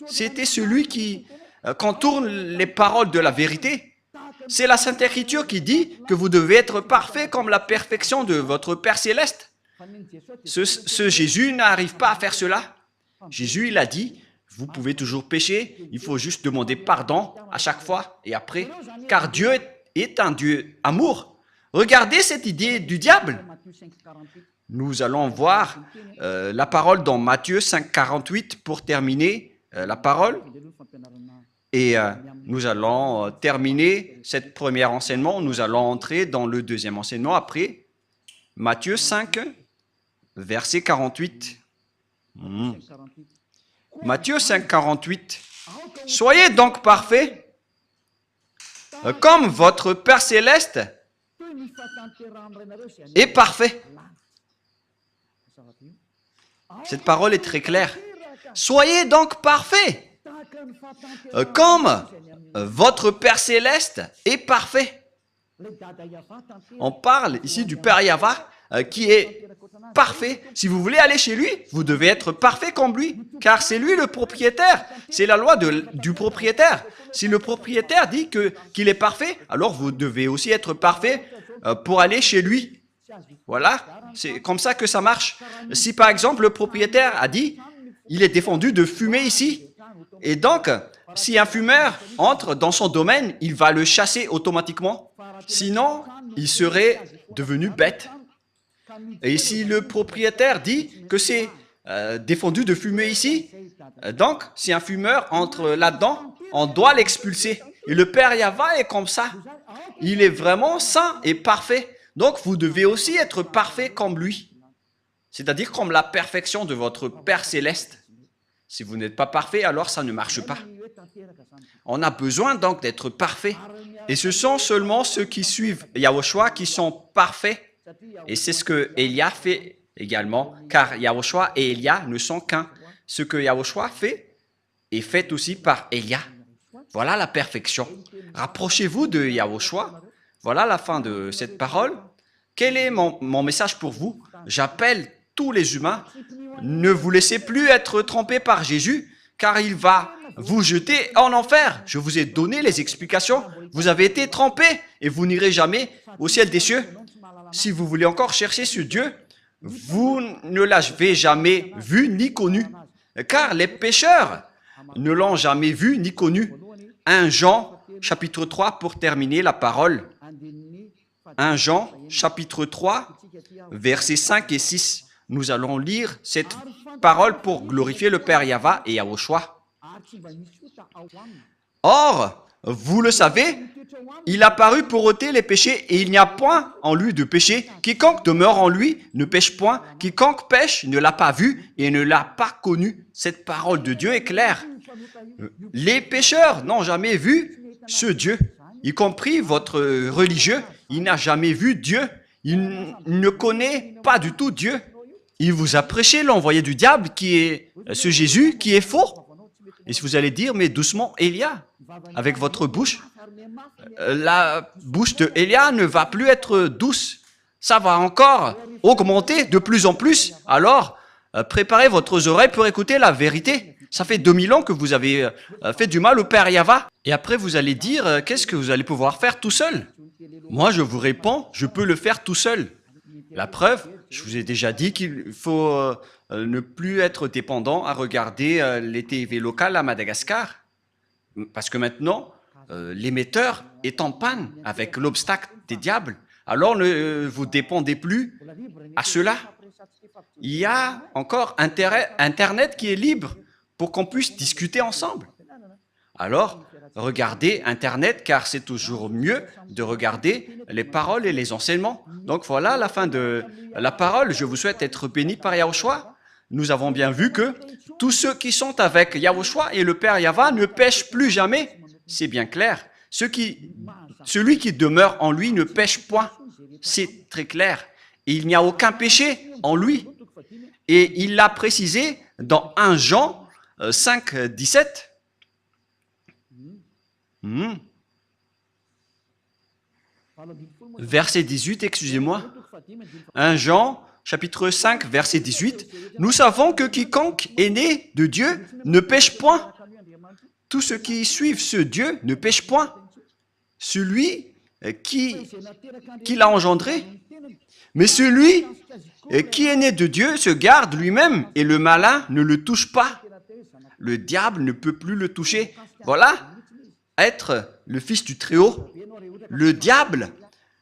C'était celui qui contourne les paroles de la vérité. C'est la Sainte Écriture qui dit que vous devez être parfait comme la perfection de votre Père Céleste. Ce Jésus n'arrive pas à faire cela. Jésus, il a dit, vous pouvez toujours pécher, il faut juste demander pardon à chaque fois et après, car Dieu est un Dieu amour. Regardez cette idée du diable. Nous allons voir la parole dans Matthieu 5, 48 pour terminer la parole. Et nous allons terminer cette première enseignement. Nous allons entrer dans le deuxième enseignement après. Matthieu 5, verset 48. Matthieu 5, 48. Soyez donc parfaits, comme votre Père céleste est parfait. Cette parole est très claire. Soyez donc parfaits, comme votre Père céleste est parfait. On parle ici du Père Yahva qui est parfait. Si vous voulez aller chez lui, vous devez être parfait comme lui, car c'est lui le propriétaire. C'est la loi du propriétaire. Si le propriétaire dit qu'il est parfait, alors vous devez aussi être parfait pour aller chez lui. Voilà, c'est comme ça que ça marche. Si par exemple le propriétaire a dit, il est défendu de fumer ici, et donc si un fumeur entre dans son domaine, il va le chasser automatiquement. Sinon, il serait devenu bête. Et si le propriétaire dit que c'est défendu de fumer ici, donc si un fumeur entre là-dedans, on doit l'expulser. Et le Père Yahva est comme ça. Il est vraiment saint et parfait. Donc vous devez aussi être parfait comme lui. C'est-à-dire comme la perfection de votre Père céleste. Si vous n'êtes pas parfait, alors ça ne marche pas. On a besoin donc d'être parfait. Et ce sont seulement ceux qui suivent Yahushua qui sont parfaits. Et c'est ce que Élia fait également, car Yahushua et Élia ne sont qu'un. Ce que Yahushua fait est fait aussi par Élia. Voilà la perfection. Rapprochez-vous de Yahushua. Voilà la fin de cette parole. Quel est mon message pour vous? J'appelle tous les humains. Ne vous laissez plus être trompés par Jésus, car il va vous jeter en enfer. Je vous ai donné les explications. Vous avez été trompés et vous n'irez jamais au ciel des cieux. Si vous voulez encore chercher ce Dieu, vous ne l'avez jamais vu ni connu, car les pécheurs ne l'ont jamais vu ni connu. 1 Jean, chapitre 3, pour terminer la parole. 1 Jean, chapitre 3, versets 5 et 6. Nous allons lire cette parole pour glorifier le Père Yahva et Yahushua. Or, vous le savez, il a paru pour ôter les péchés et il n'y a point en lui de péché. Quiconque demeure en lui ne pêche point. Quiconque pêche ne l'a pas vu et ne l'a pas connu. Cette parole de Dieu est claire. Les pécheurs n'ont jamais vu ce Dieu, y compris votre religieux. Il n'a jamais vu Dieu. Il ne connaît pas du tout Dieu. Il vous a prêché l'envoyé du diable qui est ce Jésus qui est faux. Et si vous allez dire, mais doucement, Élia, avec votre bouche, la bouche de Élia ne va plus être douce. Ça va encore augmenter de plus en plus. Alors, préparez votre oreille pour écouter la vérité. Ça fait 2000 ans que vous avez fait du mal au Père Yahva. Et après, vous allez dire, qu'est-ce que vous allez pouvoir faire tout seul? Moi, je vous réponds, je peux le faire tout seul. La preuve, je vous ai déjà dit qu'il faut ne plus être dépendant à regarder les TV locales à Madagascar. Parce que maintenant, l'émetteur est en panne avec l'obstacle des diables. Alors ne vous dépendez plus à cela. Il y a encore Internet qui est libre pour qu'on puisse discuter ensemble. Alors, regardez Internet, car c'est toujours mieux de regarder les paroles et les enseignements. Donc voilà la fin de la parole. Je vous souhaite être bénis par Yahushua. Nous avons bien vu que tous ceux qui sont avec Yahushua et le Père Yahva ne pêchent plus jamais. C'est bien clair. Celui qui demeure en lui ne pêche point. C'est très clair. Et il n'y a aucun péché en lui. Et il l'a précisé dans 1 Jean 5, 17. Verset 18, excusez-moi. 1 Jean, chapitre 5, verset 18. Nous savons que quiconque est né de Dieu ne pêche point. Tous ceux qui suivent ce Dieu ne pêchent point. Celui qui l'a engendré. Mais celui qui est né de Dieu se garde lui-même et le malin ne le touche pas. Le diable ne peut plus le toucher. Voilà, être le fils du Très-Haut. Le diable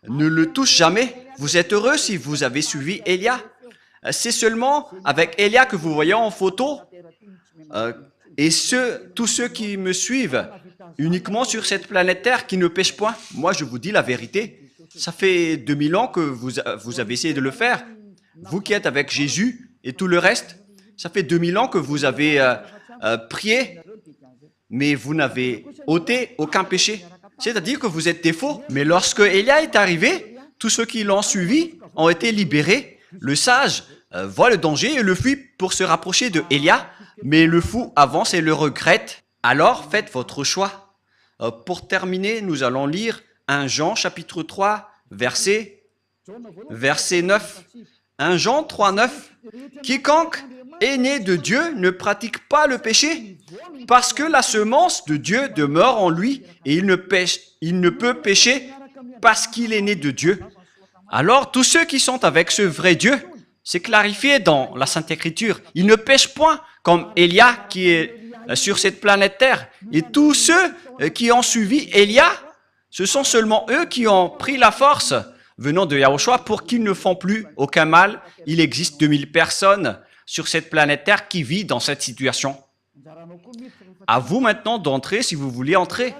ne le touche jamais. Vous êtes heureux si vous avez suivi Élia. C'est seulement avec Élia que vous voyez en photo. Et tous ceux qui me suivent uniquement sur cette planète Terre qui ne pêchent point. Moi, je vous dis la vérité. Ça fait 2000 ans que vous avez essayé de le faire. Vous qui êtes avec Jésus et tout le reste, ça fait 2000 ans que vous avez prié, mais vous n'avez ôté aucun péché. C'est-à-dire que vous êtes des faux. Mais lorsque Élia est arrivé, tous ceux qui l'ont suivi ont été libérés. Le sage voit le danger et le fuit pour se rapprocher de Élia, mais le fou avance et le regrette. Alors faites votre choix. Pour terminer, nous allons lire 1 Jean chapitre 3, verset 9. 1 Jean 3, 9. Quiconque est né de Dieu ne pratique pas le péché, parce que la semence de Dieu demeure en lui et il ne peut pécher parce qu'il est né de Dieu. Alors tous ceux qui sont avec ce vrai Dieu, c'est clarifié dans la Sainte Écriture, ils ne pêchent point comme Élia qui est sur cette planète Terre. Et tous ceux qui ont suivi Élia, ce sont seulement eux qui ont pris la force venant de Yahushua pour qu'ils ne font plus aucun mal. Il existe 2000 personnes sur cette planète Terre qui vivent dans cette situation. À vous maintenant d'entrer si vous voulez entrer.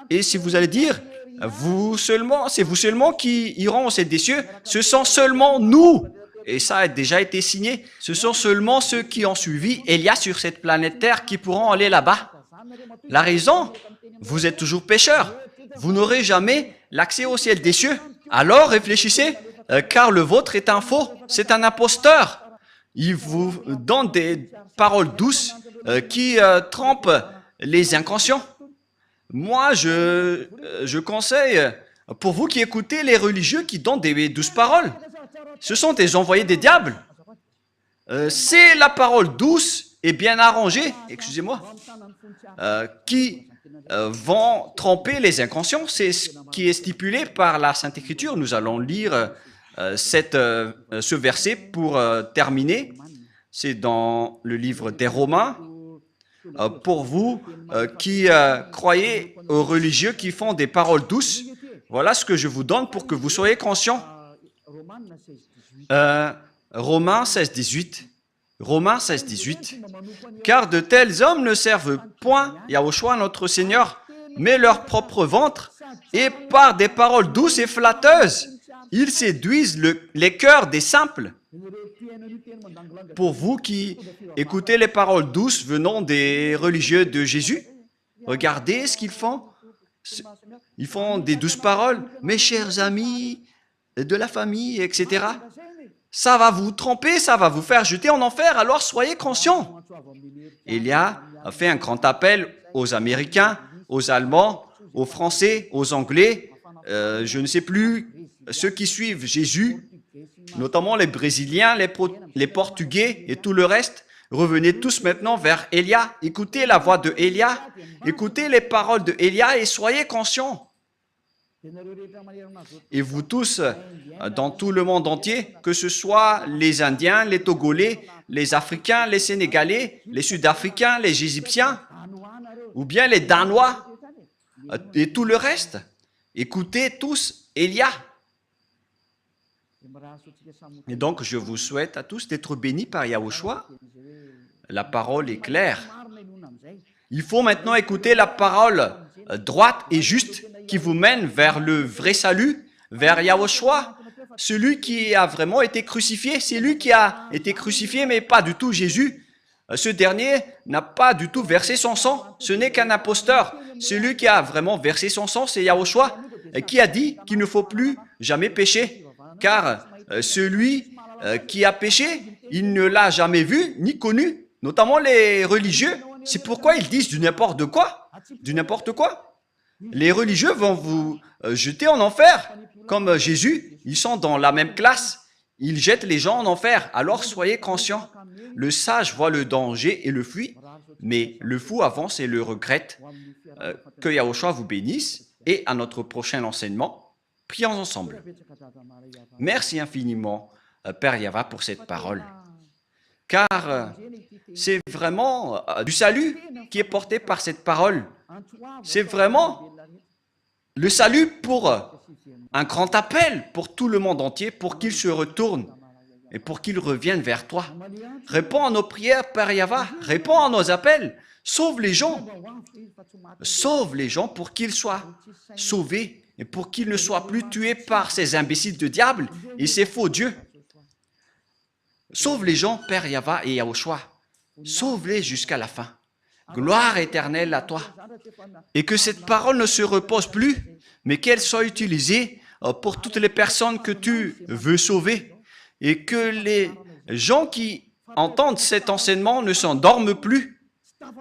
Et si vous allez dire, c'est vous seulement qui iront au ciel des cieux, ce sont seulement nous. Et ça a déjà été signé. Ce sont seulement ceux qui ont suivi Élia sur cette planète Terre qui pourront aller là-bas. La raison, vous êtes toujours pécheurs. Vous n'aurez jamais l'accès au ciel des cieux. Alors réfléchissez, car le vôtre est un faux, c'est un imposteur. Il vous donne des paroles douces qui trompent les inconscients. Moi, je conseille, pour vous qui écoutez les religieux qui donnent des douces paroles, ce sont des envoyés des diables. C'est la parole douce et bien arrangée, excusez-moi, qui vont tromper les inconscients. C'est ce qui est stipulé par la Sainte Écriture. Nous allons lire ce verset pour terminer. C'est dans le livre des Romains. Pour vous qui croyez aux religieux qui font des paroles douces, voilà ce que je vous donne pour que vous soyez conscients. Romains 16, 18. Romains 16, 18. Car de tels hommes ne servent point Yahushua notre Seigneur, mais leur propre ventre, et par des paroles douces et flatteuses, ils séduisent les cœurs des simples. Pour vous qui écoutez les paroles douces venant des religieux de Jésus, regardez ce qu'ils font. Ils font des douces paroles, mes chers amis, de la famille, etc. Ça va vous tromper, ça va vous faire jeter en enfer, alors soyez conscients. Élia a fait un grand appel aux Américains, aux Allemands, aux Français, aux Anglais, je ne sais plus, ceux qui suivent Jésus, notamment les Brésiliens, les Portugais et tout le reste. Revenez tous maintenant vers Élia, écoutez la voix de Élia, écoutez les paroles de Élia et soyez conscients. Et vous tous, dans tout le monde entier, que ce soit les Indiens, les Togolais, les Africains, les Sénégalais, les Sud-Africains, les Égyptiens, ou bien les Danois, et tout le reste, écoutez tous Élia. Et donc, je vous souhaite à tous d'être bénis par Yahushua. La parole est claire. Il faut maintenant écouter la parole droite et juste qui vous mène vers le vrai salut, vers Yahushua, celui qui a vraiment été crucifié. C'est lui qui a été crucifié, mais pas du tout Jésus. Ce dernier n'a pas du tout versé son sang. Ce n'est qu'un imposteur. Celui qui a vraiment versé son sang, c'est Yahushua, qui a dit qu'il ne faut plus jamais pécher. Car celui qui a péché, il ne l'a jamais vu ni connu, notamment les religieux. C'est pourquoi ils disent du n'importe quoi. Du n'importe quoi. Les religieux vont vous jeter en enfer, comme Jésus. Ils sont dans la même classe. Ils jettent les gens en enfer. Alors soyez conscients. Le sage voit le danger et le fuit, mais le fou avance et le regrette. Que Yahushua vous bénisse. Et à notre prochain enseignement, prions ensemble. Merci infiniment Père Yahweh, pour cette parole. Car c'est vraiment du salut qui est porté par cette parole. C'est vraiment le salut pour un grand appel pour tout le monde entier, pour qu'il se retourne et pour qu'il revienne vers toi. Réponds à nos prières, Père Yahweh. Réponds à nos appels. Sauve les gens. Sauve les gens pour qu'ils soient sauvés et pour qu'ils ne soient plus tués par ces imbéciles de diable et ces faux dieux. Sauve les gens, Père Yahweh et Yahushua. Sauve-les jusqu'à la fin. Gloire éternelle à toi. Et que cette parole ne se repose plus, mais qu'elle soit utilisée pour toutes les personnes que tu veux sauver. Et que les gens qui entendent cet enseignement ne s'endorment plus,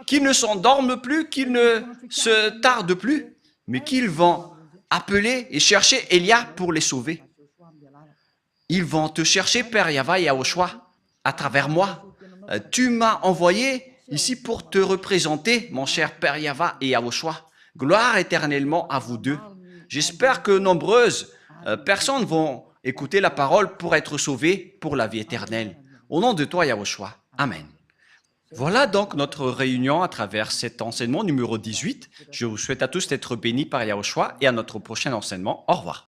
qu'ils ne s'endorment plus, qu'ils ne se tardent plus, mais qu'ils vont appeler et chercher Élia pour les sauver. Ils vont te chercher, Père Yahweh et Yahushua, à travers moi. Tu m'as envoyé ici pour te représenter, mon cher Père Yahweh et Yahushua. Gloire éternellement à vous deux. J'espère que nombreuses personnes vont écouter la parole pour être sauvées pour la vie éternelle. Au nom de toi, Yahushua. Amen. Voilà donc notre réunion à travers cet enseignement numéro 18. Je vous souhaite à tous d'être bénis par Yahushua et à notre prochain enseignement. Au revoir.